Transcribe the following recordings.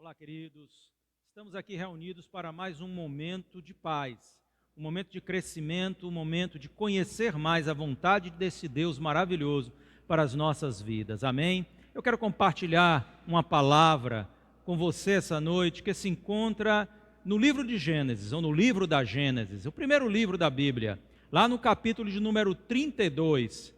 Olá, queridos. Estamos aqui reunidos para mais um momento de paz, um momento de crescimento, um momento de conhecer mais a vontade desse Deus maravilhoso para as nossas vidas. Amém? Eu quero compartilhar uma palavra com você essa noite que se encontra no livro de Gênesis, ou no livro da Gênesis, o primeiro livro da Bíblia, lá no capítulo de número 32,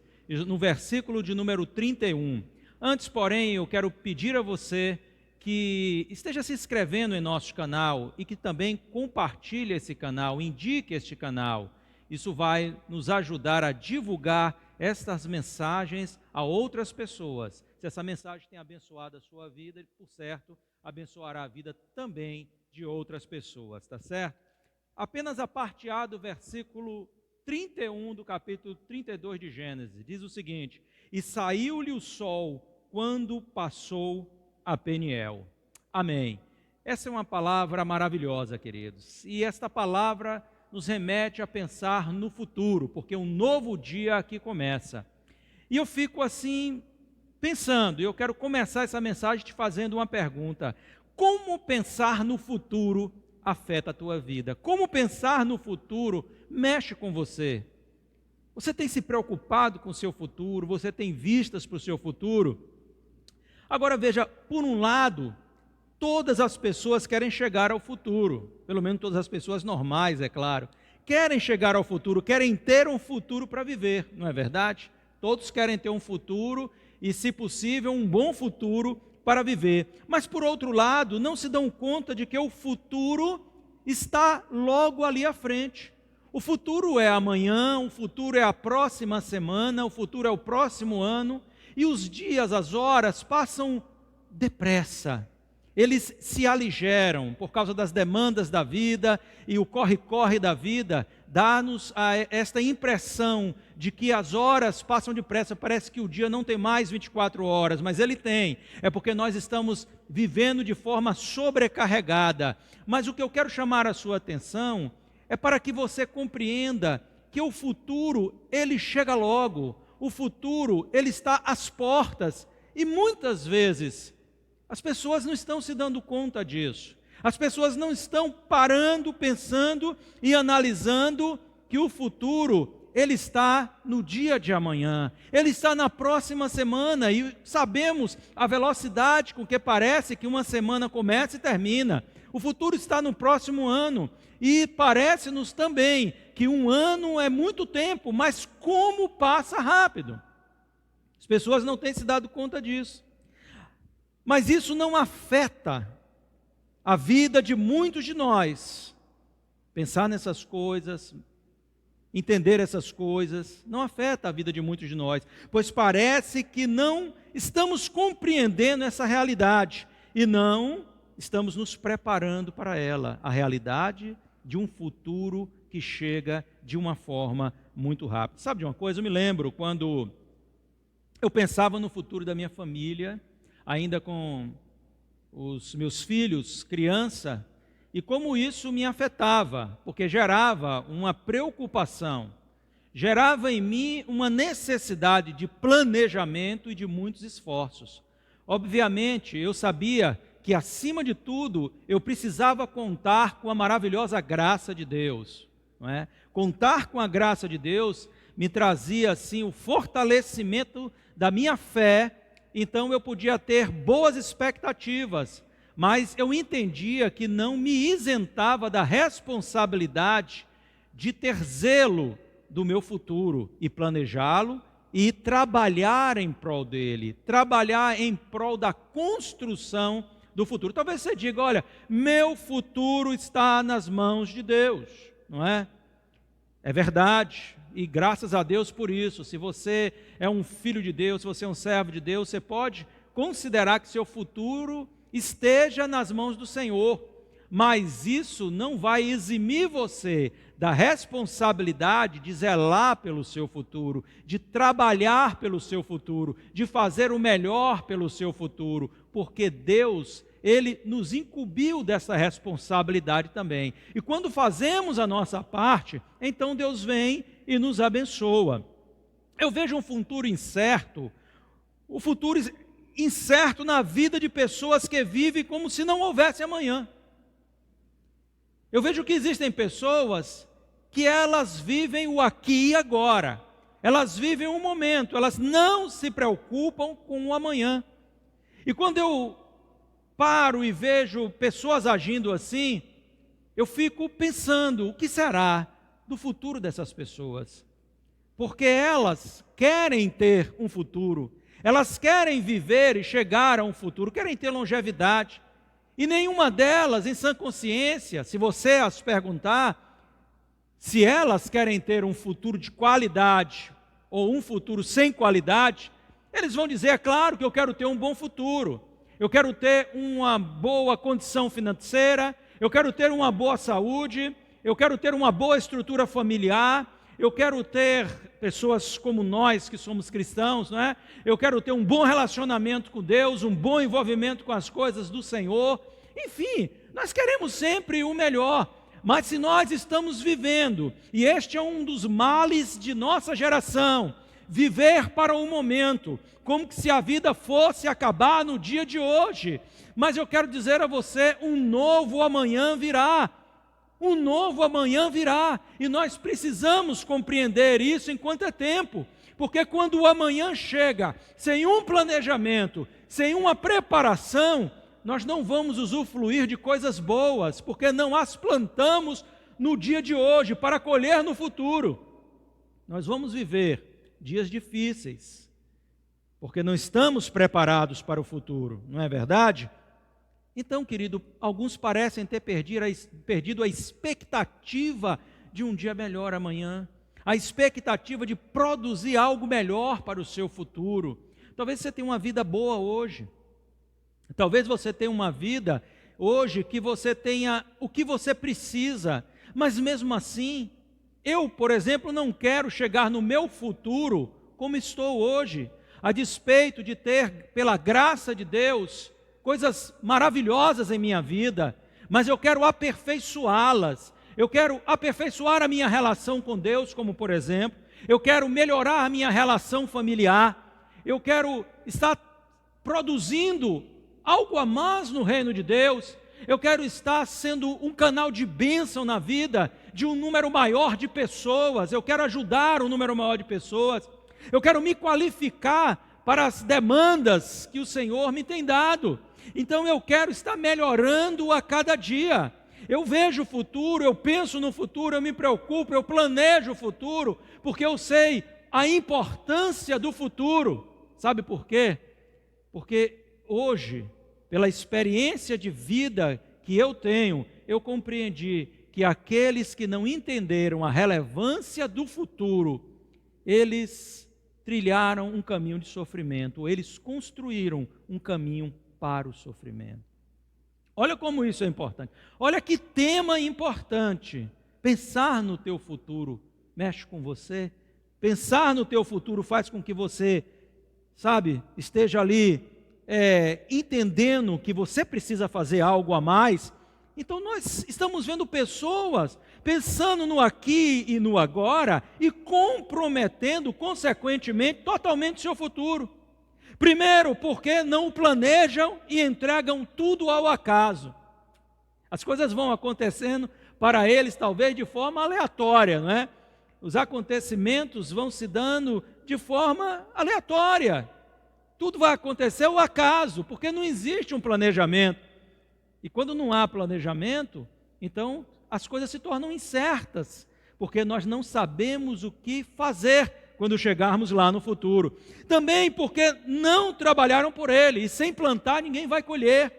no versículo de número 31. Antes, porém, eu quero pedir a você que esteja se inscrevendo em nosso canal e que também compartilhe esse canal, indique este canal. Isso vai nos ajudar a divulgar estas mensagens a outras pessoas. Se essa mensagem tem abençoado a sua vida, por certo, abençoará a vida também de outras pessoas, tá certo? Apenas a parte A do versículo 31 do capítulo 32 de Gênesis, diz o seguinte: e saiu-lhe o sol quando passou a Peniel. Amém. Essa é uma palavra maravilhosa, queridos. E esta palavra nos remete a pensar no futuro, porque um novo dia aqui começa. E eu fico assim pensando, e eu quero começar essa mensagem te fazendo uma pergunta: como pensar no futuro afeta a tua vida? Como pensar no futuro mexe com você? Você tem se preocupado com o seu futuro? Você tem vistas para o seu futuro? Agora veja, por um lado, todas as pessoas querem chegar ao futuro, pelo menos todas as pessoas normais, é claro, querem chegar ao futuro, querem ter um futuro para viver, não é verdade? Todos querem ter um futuro e, se possível, um bom futuro para viver. Mas, por outro lado, não se dão conta de que o futuro está logo ali à frente. O futuro é amanhã, o futuro é a próxima semana, o futuro é o próximo ano. E os dias, as horas passam depressa, eles se aligeram por causa das demandas da vida e o corre-corre da vida dá-nos esta impressão de que as horas passam depressa, parece que o dia não tem mais 24 horas, mas ele tem, é porque nós estamos vivendo de forma sobrecarregada. Mas o que eu quero chamar a sua atenção é para que você compreenda que o futuro, ele chega logo. O futuro, ele está às portas e muitas vezes as pessoas não estão se dando conta disso. As pessoas não estão parando, pensando e analisando que o futuro, ele está no dia de amanhã, ele está na próxima semana e sabemos a velocidade com que parece que uma semana começa e termina. O futuro está no próximo ano e parece-nos também que um ano é muito tempo, mas como passa rápido. As pessoas não têm se dado conta disso. Mas isso não afeta a vida de muitos de nós. Pensar nessas coisas, entender essas coisas, não afeta a vida de muitos de nós, pois parece que não estamos compreendendo essa realidade e não estamos nos preparando para ela, a realidade de um futuro que chega de uma forma muito rápida. Sabe de uma coisa? Eu me lembro quando eu pensava no futuro da minha família, ainda com os meus filhos, criança, e como isso me afetava, porque gerava uma preocupação, gerava em mim uma necessidade de planejamento e de muitos esforços. Obviamente, eu sabia que, acima de tudo, eu precisava contar com a maravilhosa graça de Deus. Não é? Contar com a graça de Deus me trazia, assim, o fortalecimento da minha fé, então eu podia ter boas expectativas, mas eu entendia que não me isentava da responsabilidade de ter zelo do meu futuro e planejá-lo e trabalhar em prol dele, trabalhar em prol da construção do futuro. Talvez você diga: olha, meu futuro está nas mãos de Deus, não é? É verdade, e graças a Deus por isso. Se você é um filho de Deus, se você é um servo de Deus, você pode considerar que seu futuro esteja nas mãos do Senhor, mas isso não vai eximir você da responsabilidade de zelar pelo seu futuro, de trabalhar pelo seu futuro, de fazer o melhor pelo seu futuro, porque Deus, Ele nos incumbiu dessa responsabilidade também. E quando fazemos a nossa parte, então Deus vem e nos abençoa. Eu vejo um futuro incerto, o futuro incerto na vida de pessoas que vivem como se não houvesse amanhã. Eu vejo que existem pessoas que elas vivem o aqui e agora. Elas vivem um momento, elas não se preocupam com o amanhã. E quando eu paro e vejo pessoas agindo assim, eu fico pensando, o que será do futuro dessas pessoas? Porque elas querem ter um futuro, elas querem viver e chegar a um futuro, querem ter longevidade. E nenhuma delas, em sã consciência, se você as perguntar, se elas querem ter um futuro de qualidade ou um futuro sem qualidade, eles vão dizer, é claro que eu quero ter um bom futuro, eu quero ter uma boa condição financeira, eu quero ter uma boa saúde, eu quero ter uma boa estrutura familiar, eu quero ter pessoas como nós que somos cristãos, não é? Eu quero ter um bom relacionamento com Deus, um bom envolvimento com as coisas do Senhor. Enfim, nós queremos sempre o melhor, mas se nós estamos vivendo, e este é um dos males de nossa geração, viver para o momento, como se a vida fosse acabar no dia de hoje. Mas eu quero dizer a você, um novo amanhã virá. Um novo amanhã virá, e nós precisamos compreender isso enquanto é tempo, porque quando o amanhã chega, sem um planejamento, sem uma preparação, nós não vamos usufruir de coisas boas, porque não as plantamos no dia de hoje, para colher no futuro. Nós vamos viver dias difíceis, porque não estamos preparados para o futuro, não é verdade? Então, querido, alguns parecem ter perdido a expectativa de um dia melhor amanhã, a expectativa de produzir algo melhor para o seu futuro. Talvez você tenha uma vida boa hoje, talvez você tenha uma vida hoje que você tenha o que você precisa, mas mesmo assim, eu, por exemplo, não quero chegar no meu futuro como estou hoje, a despeito de ter, pela graça de Deus, coisas maravilhosas em minha vida, mas eu quero aperfeiçoá-las. Eu quero aperfeiçoar a minha relação com Deus, como por exemplo, eu quero melhorar a minha relação familiar, eu quero estar produzindo algo a mais no reino de Deus, eu quero estar sendo um canal de bênção na vida de um número maior de pessoas, eu quero ajudar um número maior de pessoas, eu quero me qualificar para as demandas que o Senhor me tem dado. Então eu quero estar melhorando a cada dia. Eu vejo o futuro, eu penso no futuro, eu me preocupo, eu planejo o futuro, porque eu sei a importância do futuro. Sabe por quê? Porque hoje, pela experiência de vida que eu tenho, eu compreendi que aqueles que não entenderam a relevância do futuro, eles trilharam um caminho de sofrimento, eles construíram um caminho para o sofrimento. Olha como isso é importante. Olha que tema importante. Pensar no teu futuro mexe com você. Pensar no teu futuro faz com que você, esteja ali entendendo que você precisa fazer algo a mais. Então nós estamos vendo pessoas pensando no aqui e no agora e comprometendo, consequentemente, totalmente seu futuro. Primeiro, porque não planejam e entregam tudo ao acaso. As coisas vão acontecendo para eles, talvez de forma aleatória, não é? Os acontecimentos vão se dando de forma aleatória. Tudo vai acontecer ao acaso, porque não existe um planejamento. E quando não há planejamento, então as coisas se tornam incertas, porque nós não sabemos o que fazer quando chegarmos lá no futuro. Também porque não trabalharam por ele, e sem plantar ninguém vai colher.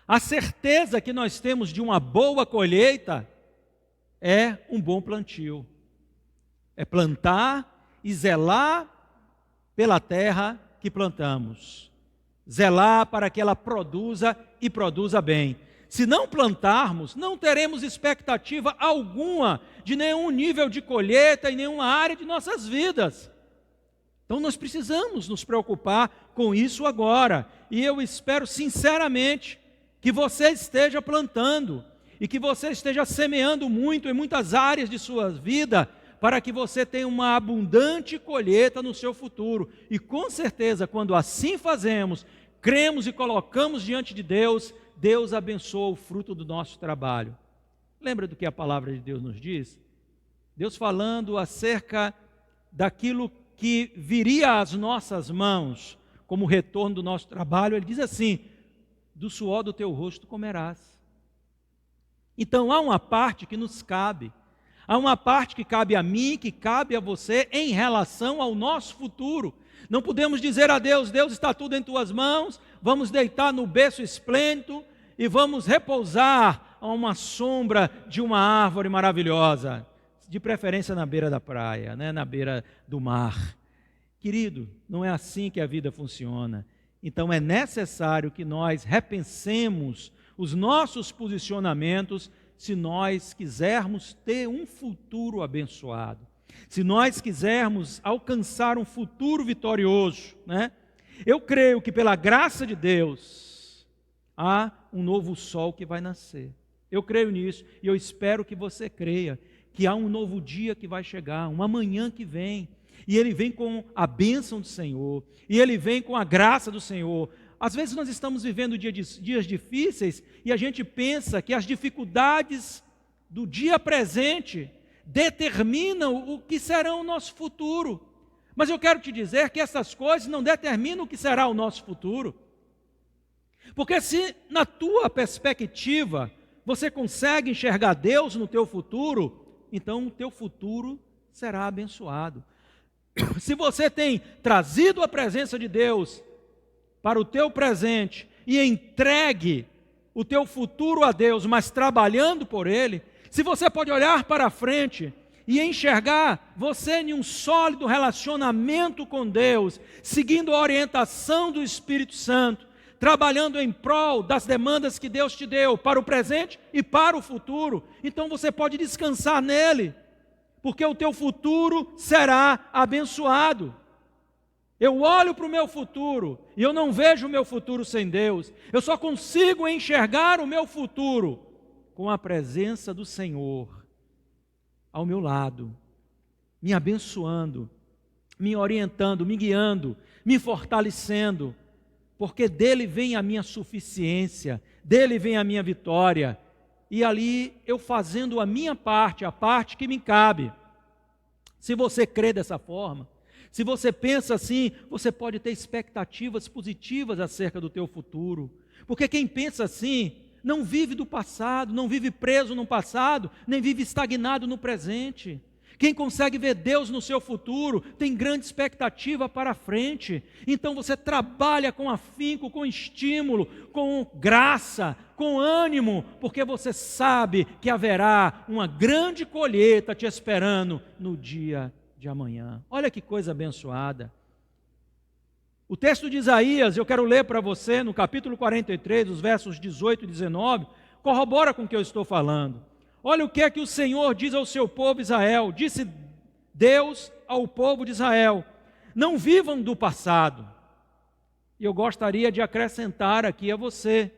A certeza que nós temos de uma boa colheita é um bom plantio. É plantar e zelar pela terra que plantamos. Zelar para que ela produza e produza bem. Se não plantarmos, não teremos expectativa alguma de nenhum nível de colheita em nenhuma área de nossas vidas. Então nós precisamos nos preocupar com isso agora. E eu espero sinceramente que você esteja plantando e que você esteja semeando muito em muitas áreas de sua vida para que você tenha uma abundante colheita no seu futuro. E com certeza, quando assim fazemos, cremos e colocamos diante de Deus, Deus abençoa o fruto do nosso trabalho. Lembra do que a palavra de Deus nos diz? Deus falando acerca daquilo que viria às nossas mãos como retorno do nosso trabalho, Ele diz assim: do suor do teu rosto comerás. Então há uma parte que nos cabe, há uma parte que cabe a mim, que cabe a você em relação ao nosso futuro. Não podemos dizer a Deus: Deus, está tudo em tuas mãos, vamos deitar no berço esplêndido e vamos repousar a uma sombra de uma árvore maravilhosa, de preferência na beira da praia, né? Na beira do mar. Querido, não é assim que a vida funciona. Então é necessário que nós repensemos os nossos posicionamentos se nós quisermos ter um futuro abençoado, se nós quisermos alcançar um futuro vitorioso, né? Eu creio que pela graça de Deus há um novo sol que vai nascer. Eu creio nisso e eu espero que você creia que há um novo dia que vai chegar, uma manhã que vem, e ele vem com a bênção do Senhor, e ele vem com a graça do Senhor. Às vezes nós estamos vivendo dias difíceis e a gente pensa que as dificuldades do dia presente determinam o que será o nosso futuro. Mas eu quero te dizer que essas coisas não determinam o que será o nosso futuro. Porque se na tua perspectiva você consegue enxergar Deus no teu futuro, então o teu futuro será abençoado. Se você tem trazido a presença de Deus para o teu presente e entregue o teu futuro a Deus, mas trabalhando por Ele, se você pode olhar para frente e enxergar você em um sólido relacionamento com Deus, seguindo a orientação do Espírito Santo, trabalhando em prol das demandas que Deus te deu para o presente e para o futuro, então você pode descansar nele, porque o teu futuro será abençoado. Eu olho para o meu futuro e eu não vejo o meu futuro sem Deus. Eu só consigo enxergar o meu futuro com a presença do Senhor ao meu lado, me abençoando, me orientando, me guiando, me fortalecendo, porque dele vem a minha suficiência, dele vem a minha vitória, e ali eu fazendo a minha parte, a parte que me cabe. Se você crê dessa forma, se você pensa assim, você pode ter expectativas positivas acerca do teu futuro, porque quem pensa assim não vive do passado, não vive preso no passado, nem vive estagnado no presente. Quem consegue ver Deus no seu futuro tem grande expectativa para a frente. Então você trabalha com afinco, com estímulo, com graça, com ânimo, porque você sabe que haverá uma grande colheita te esperando no dia de amanhã. Olha que coisa abençoada. O texto de Isaías, eu quero ler para você no capítulo 43, os versos 18 e 19, corrobora com o que eu estou falando. Olha o que é que o Senhor diz ao seu povo Israel. Disse Deus ao povo de Israel: não vivam do passado. E eu gostaria de acrescentar aqui a você: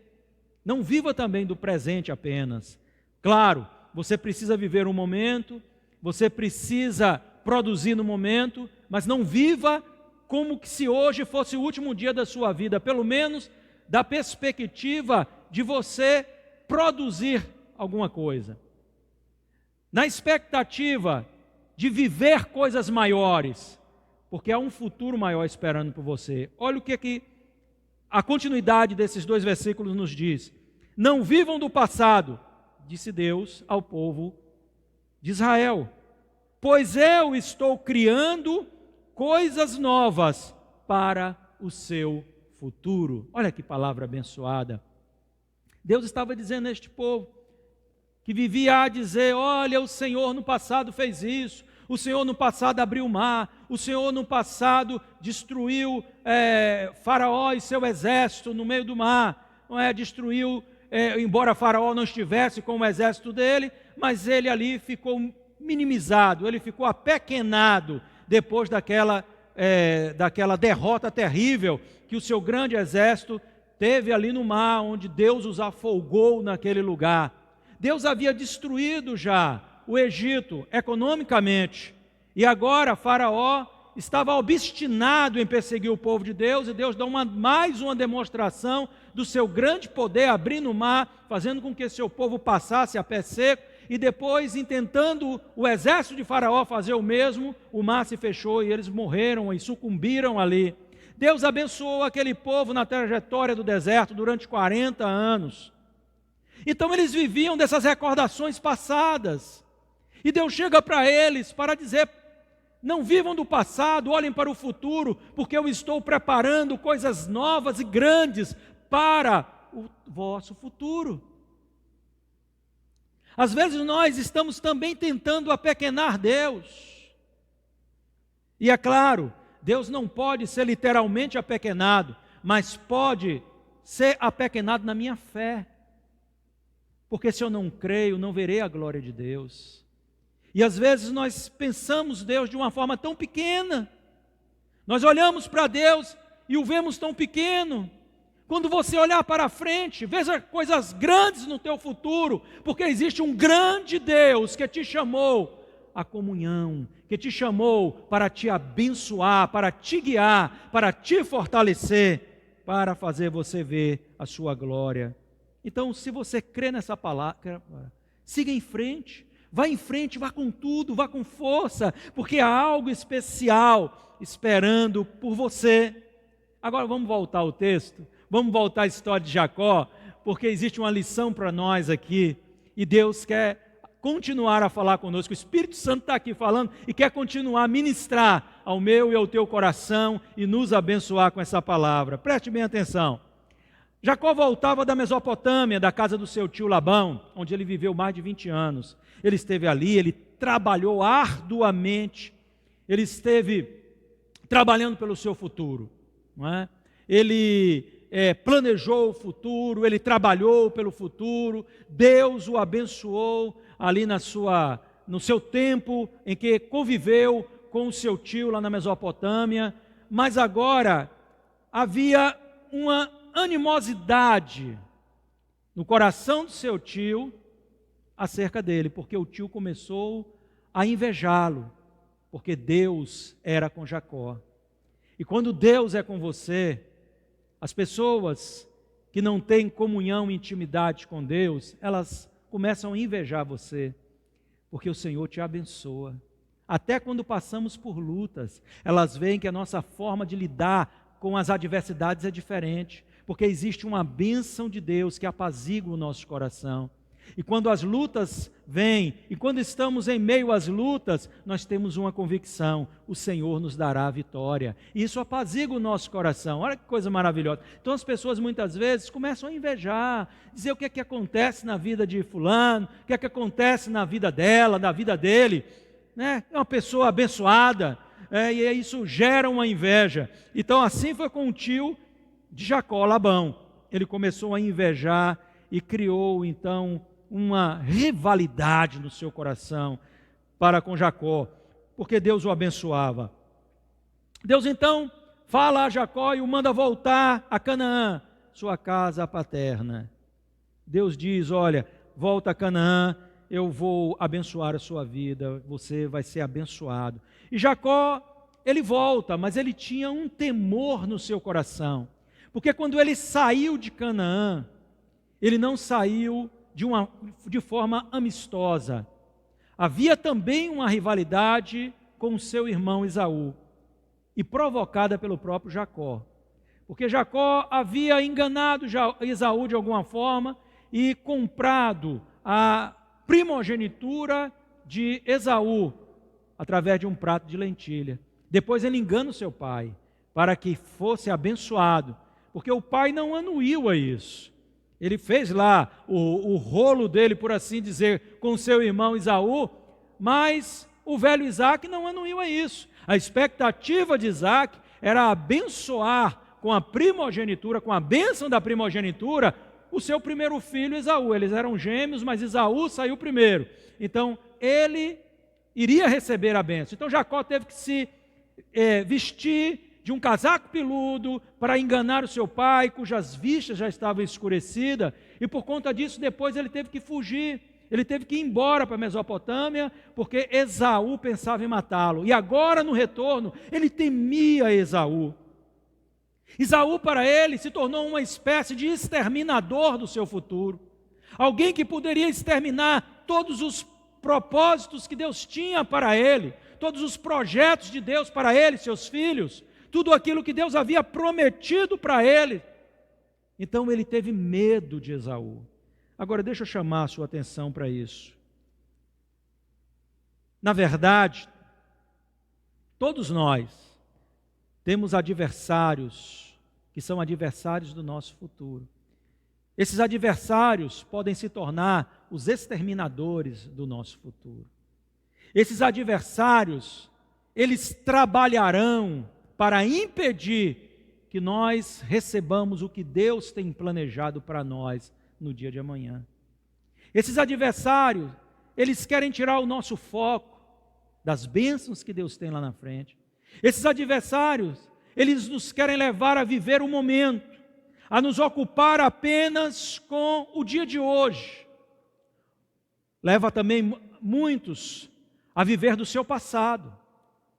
não viva também do presente apenas. Claro, você precisa viver um momento, você precisa produzir no momento, mas não viva como que se hoje fosse o último dia da sua vida, pelo menos da perspectiva de você produzir alguma coisa, na expectativa de viver coisas maiores, porque há um futuro maior esperando por você. Olha o que a continuidade desses dois versículos nos diz: não vivam do passado, disse Deus ao povo de Israel, pois eu estou criando coisas novas para o seu futuro. Olha que palavra abençoada. Deus estava dizendo a este povo, que vivia a dizer: olha, o Senhor no passado fez isso, o Senhor no passado abriu o mar, o Senhor no passado destruiu Faraó e seu exército no meio do mar, não é? Destruiu, embora Faraó não estivesse com o exército dele, mas ele ali ficou minimizado, ele ficou apequenado, depois daquela derrota terrível que o seu grande exército teve ali no mar, onde Deus os afogou naquele lugar. Deus havia destruído já o Egito economicamente, E agora Faraó estava obstinado em perseguir o povo de Deus, e Deus dá mais uma demonstração do seu grande poder, abrindo o mar, fazendo com que seu povo passasse a pé seco, e depois, intentando o exército de Faraó fazer o mesmo, o mar se fechou e eles morreram e sucumbiram ali. Deus abençoou aquele povo na trajetória do deserto durante 40 anos. Então eles viviam dessas recordações passadas. E Deus chega para eles para dizer: não vivam do passado, olhem para o futuro, porque eu estou preparando coisas novas e grandes para o vosso futuro. Às vezes nós estamos também tentando apequenar Deus. E é claro, Deus não pode ser literalmente apequenado, mas pode ser apequenado na minha fé. Porque se eu não creio, não verei a glória de Deus. E às vezes nós pensamos Deus de uma forma tão pequena. Nós olhamos para Deus e o vemos tão pequeno. Quando você olhar para frente, veja coisas grandes no teu futuro, porque existe um grande Deus que te chamou à comunhão, que te chamou para te abençoar, para te guiar, para te fortalecer, para fazer você ver a sua glória. Então, se você crê nessa palavra, siga em frente, vá com tudo, vá com força, porque há algo especial esperando por você. Agora vamos voltar ao texto, vamos voltar à história de Jacó, porque existe uma lição para nós aqui, e Deus quer continuar a falar conosco. O Espírito Santo está aqui falando e quer continuar a ministrar ao meu e ao teu coração e nos abençoar com essa palavra. Preste bem atenção. Jacó voltava da Mesopotâmia, da casa do seu tio Labão, onde ele viveu mais de 20 anos. Ele esteve ali, ele trabalhou arduamente, ele esteve trabalhando pelo seu futuro, não é? Ele planejou o futuro, ele trabalhou pelo futuro, Deus o abençoou ali no seu tempo em que conviveu com o seu tio lá na Mesopotâmia, mas agora havia uma animosidade no coração do seu tio acerca dele, porque o tio começou a invejá-lo, porque Deus era com Jacó. E quando Deus é com você, as pessoas que não têm comunhão e intimidade com Deus, elas começam a invejar você, porque o Senhor te abençoa. Até quando passamos por lutas, elas veem que a nossa forma de lidar com as adversidades é diferente, porque existe uma bênção de Deus que apazigua o nosso coração. E quando as lutas vêm, e quando estamos em meio às lutas, nós temos uma convicção: o Senhor nos dará a vitória. E isso apazigua o nosso coração. Olha que coisa maravilhosa. Então as pessoas muitas vezes começam a invejar, dizer o que é que acontece na vida de fulano, o que é que acontece na vida dela, na vida dele. É uma pessoa abençoada, e isso gera uma inveja. Então assim foi com o tio de Jacó, Labão. Ele começou a invejar e criou então uma rivalidade no seu coração para com Jacó, porque Deus o abençoava. Deus então fala a Jacó e o manda voltar a Canaã, sua casa paterna. Deus diz: olha, volta a Canaã, eu vou abençoar a sua vida, você vai ser abençoado. E Jacó, ele volta, mas ele tinha um temor no seu coração, porque quando ele saiu de Canaã, ele não saiu de forma amistosa. Havia também uma rivalidade com o seu irmão Esaú, e provocada pelo próprio Jacó, porque Jacó havia enganado Esaú de alguma forma e comprado a primogenitura de Esaú através de um prato de lentilha. Depois ele engana o seu pai para que fosse abençoado, porque o pai não anuiu a isso. Ele fez lá o rolo dele, por assim dizer, com seu irmão Esaú, mas o velho Isaac não anuiu a isso. A expectativa de Isaac era abençoar com a primogenitura, com a bênção da primogenitura, o seu primeiro filho Esaú. Eles eram gêmeos, mas Esaú saiu primeiro. Então, ele iria receber a bênção. Então, Jacó teve que se vestir de um casaco peludo para enganar o seu pai, cujas vistas já estavam escurecidas, e por conta disso depois ele teve que fugir. Ele teve que ir embora para a Mesopotâmia, porque Esaú pensava em matá-lo. E agora, no retorno, ele temia Esaú. Esaú, para ele, se tornou uma espécie de exterminador do seu futuro. Alguém que poderia exterminar todos os propósitos que Deus tinha para ele, todos os projetos de Deus para ele, seus filhos, tudo aquilo que Deus havia prometido para ele. Então ele teve medo de Esaú. Agora deixa eu chamar a sua atenção para isso. Na verdade, todos nós temos adversários que são adversários do nosso futuro. Esses adversários podem se tornar os exterminadores do nosso futuro. Esses adversários, eles trabalharão para impedir que nós recebamos o que Deus tem planejado para nós no dia de amanhã. Esses adversários, eles querem tirar o nosso foco das bênçãos que Deus tem lá na frente. Esses adversários, eles nos querem levar a viver o momento, a nos ocupar apenas com o dia de hoje. Leva também muitos a viver do seu passado.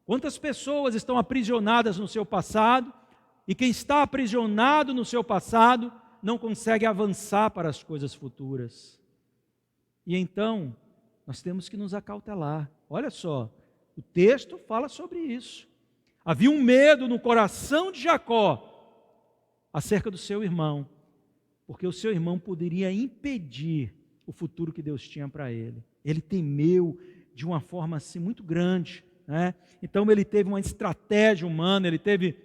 Quantas pessoas estão aprisionadas no seu passado, e quem está aprisionado no seu passado não consegue avançar para as coisas futuras. E então, nós temos que nos acautelar. Olha só, o texto fala sobre isso. Havia um medo no coração de Jacó acerca do seu irmão, porque o seu irmão poderia impedir o futuro que Deus tinha para ele. Ele temeu de uma forma assim muito grande, né? Então ele teve uma estratégia humana, ele teve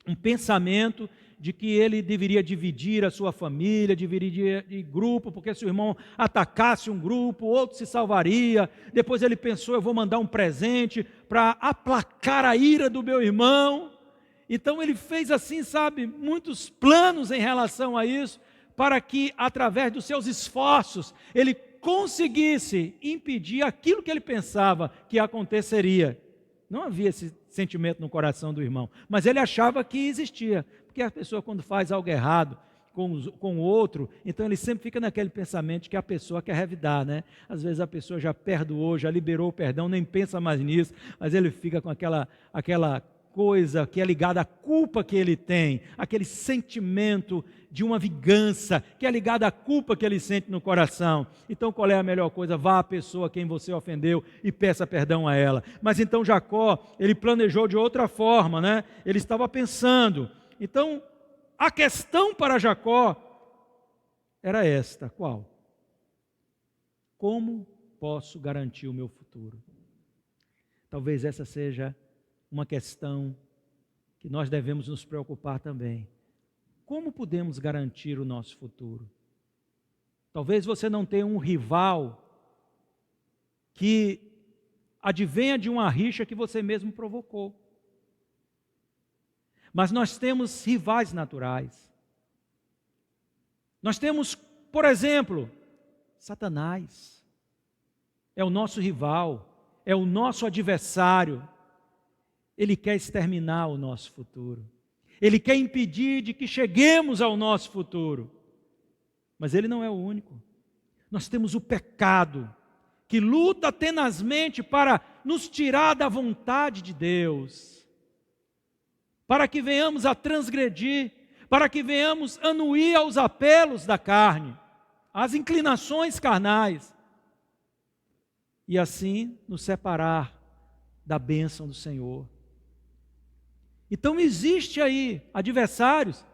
um pensamento de que ele deveria dividir a sua família, dividir de grupo, porque se o irmão atacasse um grupo, outro se salvaria. Depois ele pensou, eu vou mandar um presente para aplacar a ira do meu irmão. Então ele fez assim, sabe, muitos planos em relação a isso, para que através dos seus esforços, ele conseguisse impedir aquilo que ele pensava que aconteceria. Não havia esse sentimento no coração do irmão, mas ele achava que existia, porque a pessoa quando faz algo errado com o outro, então ele sempre fica naquele pensamento que a pessoa quer revidar, né? Às vezes a pessoa já perdoou, já liberou o perdão, nem pensa mais nisso, mas ele fica com aquela coisa que é ligada à culpa que ele tem, aquele sentimento de uma vingança, que é ligada à culpa que ele sente no coração. Então qual é a melhor coisa? Vá à pessoa a quem você ofendeu e peça perdão a ela. Mas então Jacó, ele planejou de outra forma, né? Ele estava pensando. Então a questão para Jacó era esta: qual? Como posso garantir o meu futuro? Talvez essa seja uma questão que nós devemos nos preocupar também. Como podemos garantir o nosso futuro? Talvez você não tenha um rival que advenha de uma rixa que você mesmo provocou. Mas nós temos rivais naturais. Nós temos, por exemplo, Satanás. É o nosso rival, é o nosso adversário. Ele quer exterminar o nosso futuro. Ele quer impedir de que cheguemos ao nosso futuro. Mas ele não é o único. Nós temos o pecado, que luta tenazmente para nos tirar da vontade de Deus, para que venhamos a transgredir, para que venhamos anuir aos apelos da carne, às inclinações carnais, e assim nos separar da bênção do Senhor. Então existe aí adversários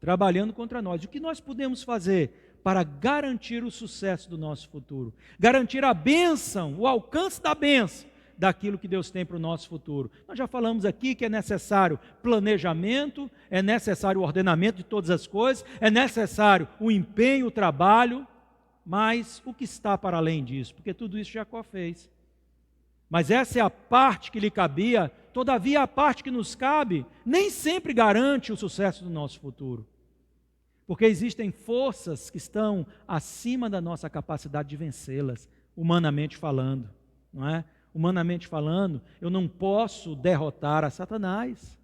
trabalhando contra nós. O que nós podemos fazer para garantir o sucesso do nosso futuro? Garantir a bênção, o alcance da bênção daquilo que Deus tem para o nosso futuro. Nós já falamos aqui que é necessário planejamento, é necessário o ordenamento de todas as coisas, é necessário o empenho, o trabalho, mas o que está para além disso? Porque tudo isso Jacó fez. Mas essa é a parte que lhe cabia. Todavia, a parte que nos cabe nem sempre garante o sucesso do nosso futuro. Porque existem forças que estão acima da nossa capacidade de vencê-las, humanamente falando, não é? Humanamente falando, eu não posso derrotar a Satanás.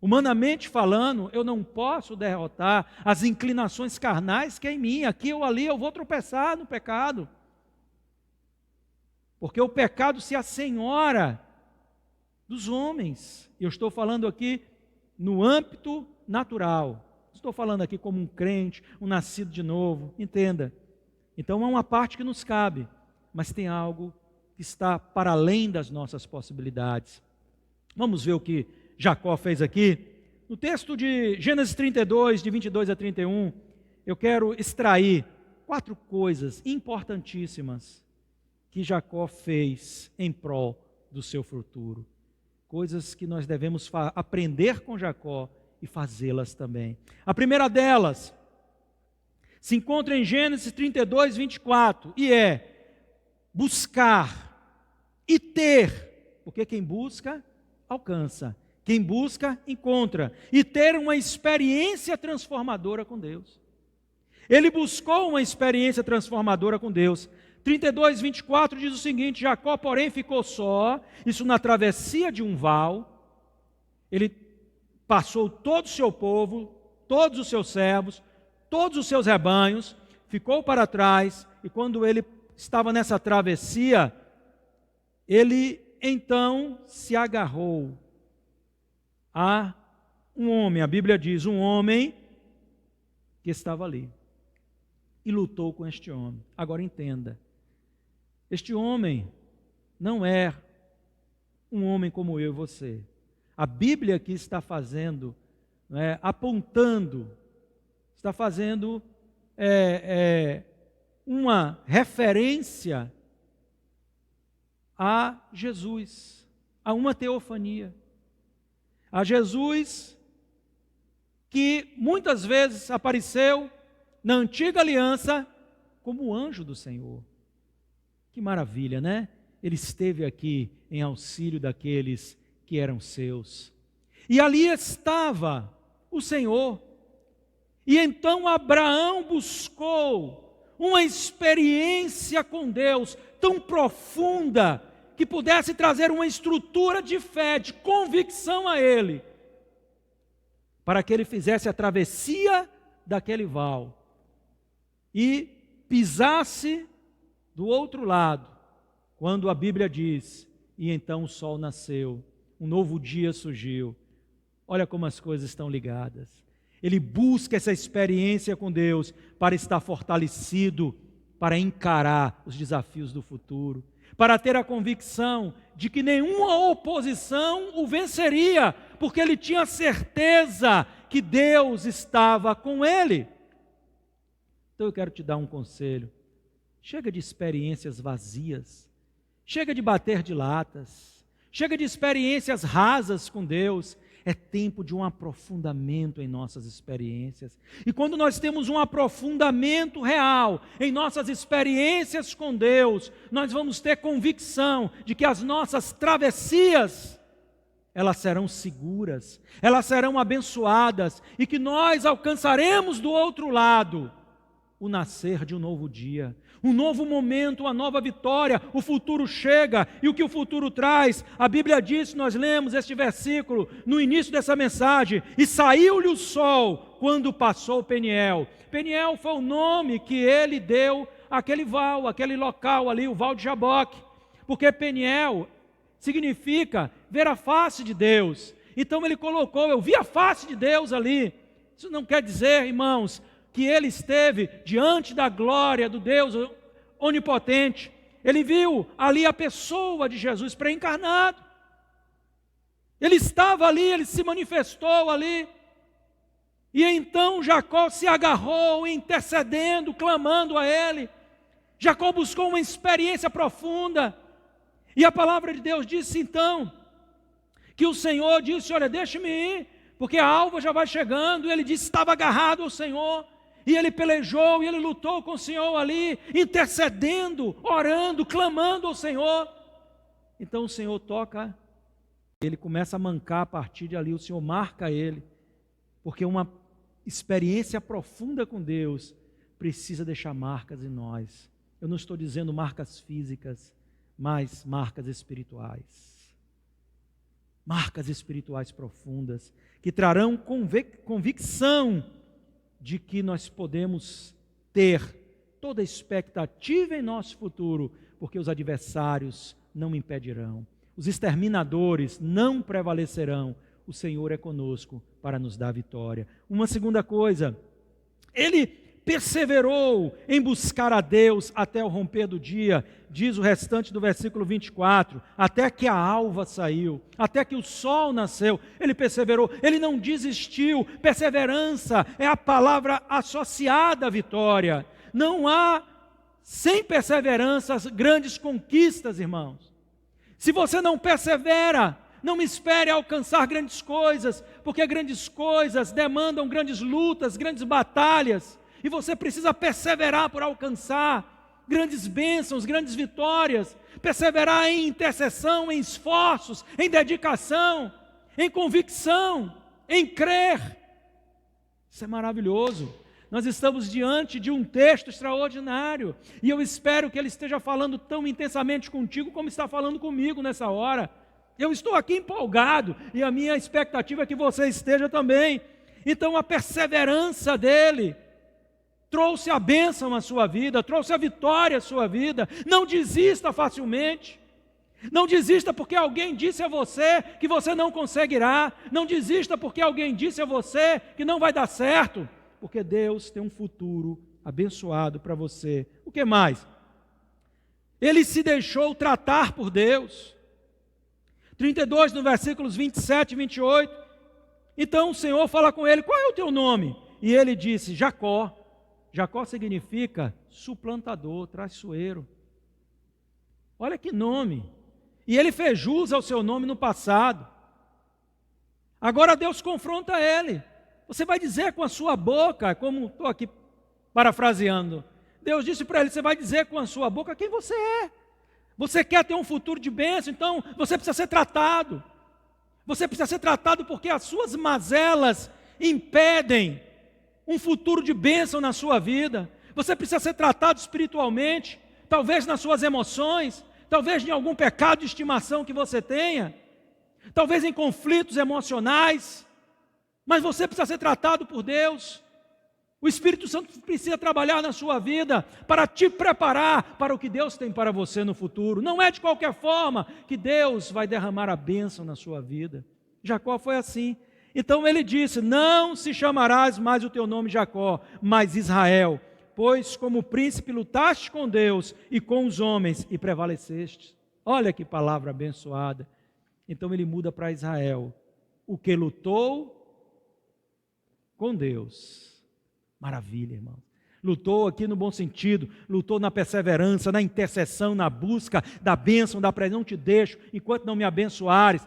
Humanamente falando, eu não posso derrotar as inclinações carnais que é em mim. Aqui ou ali eu vou tropeçar no pecado. Porque o pecado se assenhora dos homens. Eu estou falando aqui no âmbito natural. Estou falando aqui como um crente, um nascido de novo. Entenda. Então há uma parte que nos cabe, mas tem algo que está para além das nossas possibilidades. Vamos ver o que Jacó fez aqui. No texto de Gênesis 32, de 22 a 31, eu quero extrair 4 coisas importantíssimas que Jacó fez em prol do seu futuro. Coisas que nós devemos aprender com Jacó e fazê-las também. A primeira delas se encontra em Gênesis 32, 24, e é buscar e ter, porque quem busca, alcança. Quem busca, encontra. E ter uma experiência transformadora com Deus. Ele buscou uma experiência transformadora com Deus. 32, 24 diz o seguinte: Jacó, porém, ficou só, isso na travessia de um val. Ele passou todo o seu povo, todos os seus servos, todos os seus rebanhos, ficou para trás, e quando ele estava nessa travessia, ele então se agarrou a um homem, a Bíblia diz, um homem que estava ali, e lutou com este homem. Agora entenda, este homem não é um homem como eu e você. A Bíblia aqui está fazendo, apontando, está fazendo uma referência a Jesus, a uma teofania. A Jesus que muitas vezes apareceu na antiga aliança como anjo do Senhor. Que maravilha, né? Ele esteve aqui em auxílio daqueles que eram seus. E ali estava o Senhor. E então Abraão buscou uma experiência com Deus tão profunda que pudesse trazer uma estrutura de fé, de convicção a ele, para que ele fizesse a travessia daquele val e pisasse do outro lado, quando a Bíblia diz, e então o sol nasceu, um novo dia surgiu. Olha como as coisas estão ligadas. Ele busca essa experiência com Deus para estar fortalecido, para encarar os desafios do futuro, para ter a convicção de que nenhuma oposição o venceria, porque ele tinha certeza que Deus estava com ele. Então eu quero te dar um conselho. Chega de experiências vazias, chega de bater de latas, chega de experiências rasas com Deus. É tempo de um aprofundamento em nossas experiências. E quando nós temos um aprofundamento real em nossas experiências com Deus, nós vamos ter convicção de que as nossas travessias, elas serão seguras, elas serão abençoadas, e que nós alcançaremos do outro lado o nascer de um novo dia, um novo momento, uma nova vitória. O futuro chega, e o que o futuro traz? A Bíblia diz, nós lemos este versículo no início dessa mensagem: e saiu-lhe o sol quando passou Peniel. Peniel foi o nome que ele deu àquele val, aquele local ali, o val de Jaboque, porque Peniel significa ver a face de Deus. Então ele colocou, eu vi a face de Deus ali. Isso não quer dizer, irmãos, que ele esteve diante da glória do Deus onipotente. Ele viu ali a pessoa de Jesus pré-encarnado. Ele estava ali, ele se manifestou ali. E então Jacó se agarrou, intercedendo, clamando a ele. Jacó buscou uma experiência profunda. E a palavra de Deus disse então, que o Senhor disse, olha, deixe-me ir, porque a alva já vai chegando. E ele disse, estava agarrado ao Senhor. E ele pelejou, e ele lutou com o Senhor ali, intercedendo, orando, clamando ao Senhor. Então o Senhor toca, ele começa a mancar a partir de ali, o Senhor marca ele, porque uma experiência profunda com Deus precisa deixar marcas em nós. Eu não estou dizendo marcas físicas, mas marcas espirituais. marcas espirituais profundas, que trarão convicção de que nós podemos ter toda a expectativa em nosso futuro, porque os adversários não impedirão, os exterminadores não prevalecerão, o Senhor é conosco para nos dar vitória. Uma segunda coisa, ele perseverou em buscar a Deus até o romper do dia, diz o restante do versículo 24, até que a alva saiu, até que o sol nasceu, ele perseverou, ele não desistiu. Perseverança é a palavra associada à vitória. Não há, sem perseverança, grandes conquistas, irmãos. Se você não persevera, não espere alcançar grandes coisas, porque grandes coisas demandam grandes lutas, grandes batalhas, e você precisa perseverar por alcançar grandes bênçãos, grandes vitórias, perseverar em intercessão, em esforços, em dedicação, em convicção, em crer. Isso é maravilhoso. Nós estamos diante de um texto extraordinário, e eu espero que ele esteja falando tão intensamente contigo como está falando comigo nessa hora. Eu estou aqui empolgado, e a minha expectativa é que você esteja também. Então a perseverança dele trouxe a bênção à sua vida, trouxe a vitória à sua vida. Não desista facilmente. Não desista porque alguém disse a você que você não conseguirá. Não desista porque alguém disse a você que não vai dar certo. Porque Deus tem um futuro abençoado para você. O que mais? Ele se deixou tratar por Deus. 32, no versículos 27 e 28. Então o Senhor fala com ele: qual é o teu nome? E ele disse: Jacó. Jacó significa suplantador, traiçoeiro. Olha que nome. E ele fez jus ao seu nome no passado. Agora Deus confronta ele. Você vai dizer com a sua boca, como estou aqui parafraseando, Deus disse para ele: você vai dizer com a sua boca quem você é. Você quer ter um futuro de bênção, então você precisa ser tratado. Você precisa ser tratado porque as suas mazelas impedem um futuro de bênção na sua vida. Você precisa ser tratado espiritualmente, talvez nas suas emoções, talvez em algum pecado de estimação que você tenha, talvez em conflitos emocionais, mas você precisa ser tratado por Deus. O Espírito Santo precisa trabalhar na sua vida para te preparar para o que Deus tem para você no futuro. Não é de qualquer forma que Deus vai derramar a bênção na sua vida. Jacó foi assim. Então ele disse: não se chamarás mais o teu nome Jacó, mas Israel, pois como príncipe lutaste com Deus e com os homens e prevaleceste. Olha que palavra abençoada. Então ele muda para Israel, o que lutou com Deus. Maravilha, irmão. Lutou aqui no bom sentido, lutou na perseverança, na intercessão, na busca da bênção, da presença. Não te deixo enquanto não me abençoares.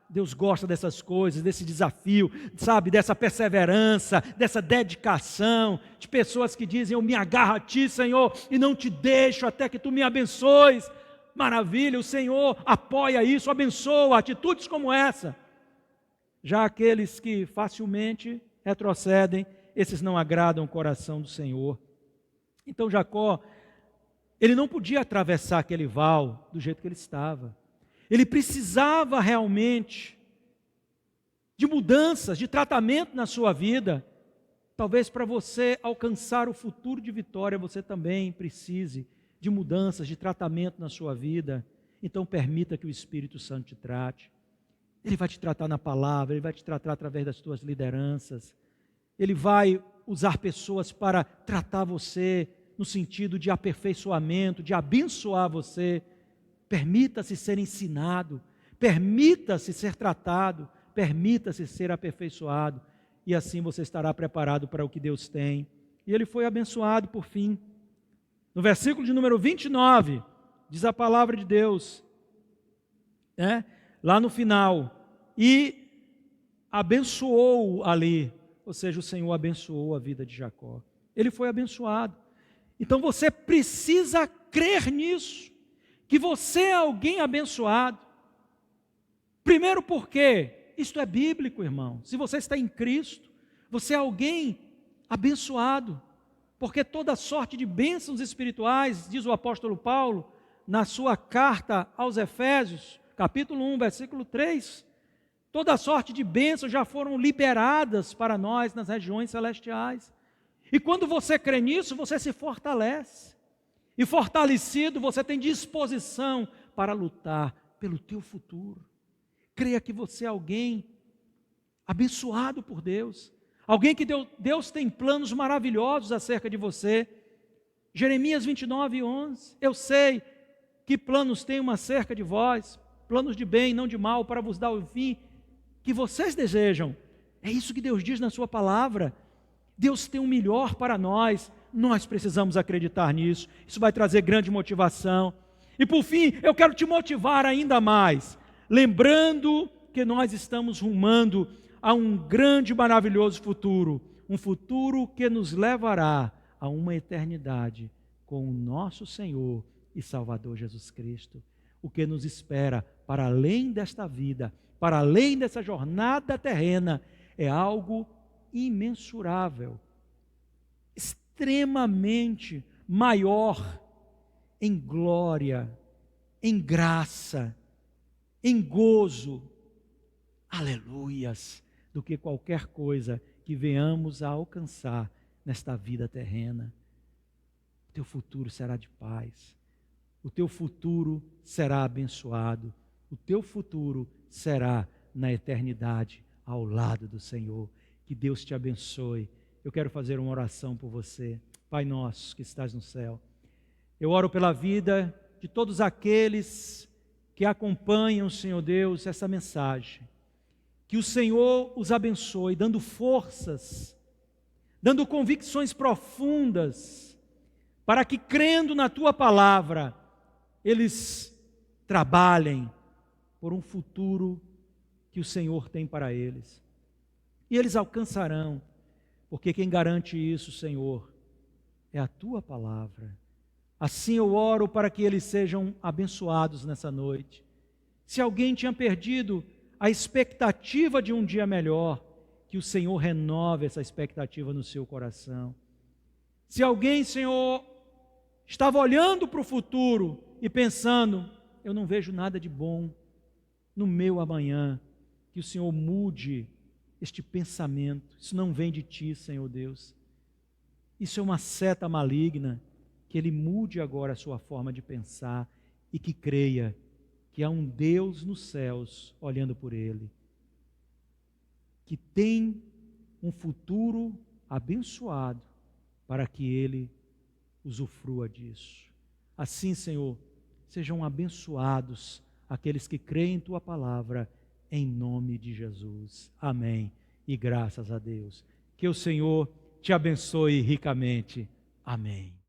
Deus gosta dessas coisas, desse desafio, sabe, dessa perseverança, dessa dedicação, de pessoas que dizem: eu me agarro a Ti, Senhor, e não te deixo até que Tu me abençoes. Maravilha, o Senhor apoia isso, abençoa atitudes como essa. Já aqueles que facilmente retrocedem, esses não agradam o coração do Senhor. Então Jacó, ele não podia atravessar aquele val do jeito que ele estava. Ele precisava realmente de mudanças, de tratamento na sua vida. Talvez para você alcançar o futuro de vitória, você também precise de mudanças, de tratamento na sua vida. Então permita que o Espírito Santo te trate. Ele vai te tratar na palavra, Ele vai te tratar através das tuas lideranças. Ele vai usar pessoas para tratar você no sentido de aperfeiçoamento, de abençoar você. Permita-se ser ensinado, permita-se ser tratado, permita-se ser aperfeiçoado, e assim você estará preparado para o que Deus tem. E ele foi abençoado por fim. No versículo de número 29, diz a palavra de Deus, lá no final, e abençoou ali, ou seja, o Senhor abençoou a vida de Jacó. Ele foi abençoado. Então você precisa crer nisso, que você é alguém abençoado. Primeiro porque isto é bíblico, irmão. Se você está em Cristo, você é alguém abençoado, porque toda sorte de bênçãos espirituais, diz o apóstolo Paulo, na sua carta aos Efésios, capítulo 1, versículo 3, Toda sorte de bênçãos já foram liberadas para nós nas regiões celestiais. E quando você crê nisso, você se fortalece. E fortalecido, você tem disposição para lutar pelo teu futuro. Creia que você é alguém abençoado por Deus. Alguém que Deus tem planos maravilhosos acerca de você. Jeremias 29:11. Eu sei que planos tenho acerca de vós, planos de bem, não de mal, para vos dar o fim que vocês desejam. É isso que Deus diz na sua palavra. Deus tem o melhor para nós. Nós precisamos acreditar nisso. Isso vai trazer grande motivação. E por fim, eu quero te motivar ainda mais, lembrando que nós estamos rumando a um grande e maravilhoso futuro, um futuro que nos levará a uma eternidade com o nosso Senhor e Salvador Jesus Cristo. O que nos espera para além desta vida, para além dessa jornada terrena, é algo imensurável, extremamente maior em glória, em graça, em gozo, aleluias, do que qualquer coisa que venhamos a alcançar nesta vida terrena. O teu futuro será de paz, o teu futuro será abençoado, o teu futuro será na eternidade ao lado do Senhor. Que Deus te abençoe. Eu quero fazer uma oração por você. Pai nosso que estás no céu, eu oro pela vida de todos aqueles que acompanham, Senhor Deus, essa mensagem. Que o Senhor os abençoe, dando forças, dando convicções profundas, para que, crendo na Tua palavra, eles trabalhem por um futuro que o Senhor tem para eles. E eles alcançarão, porque quem garante isso, Senhor, é a Tua palavra. Assim eu oro para que eles sejam abençoados nessa noite. Se alguém tinha perdido a expectativa de um dia melhor, que o Senhor renove essa expectativa no seu coração. Se alguém, Senhor, estava olhando para o futuro e pensando, eu não vejo nada de bom no meu amanhã, que o Senhor mude este pensamento. Isso não vem de Ti, Senhor Deus. Isso é uma seta maligna, que Ele mude agora a sua forma de pensar e que creia que há um Deus nos céus olhando por ele, que tem um futuro abençoado para que ele usufrua disso. Assim, Senhor, sejam abençoados aqueles que creem em Tua palavra, em nome de Jesus. Amém. E graças a Deus. Que o Senhor te abençoe ricamente. Amém.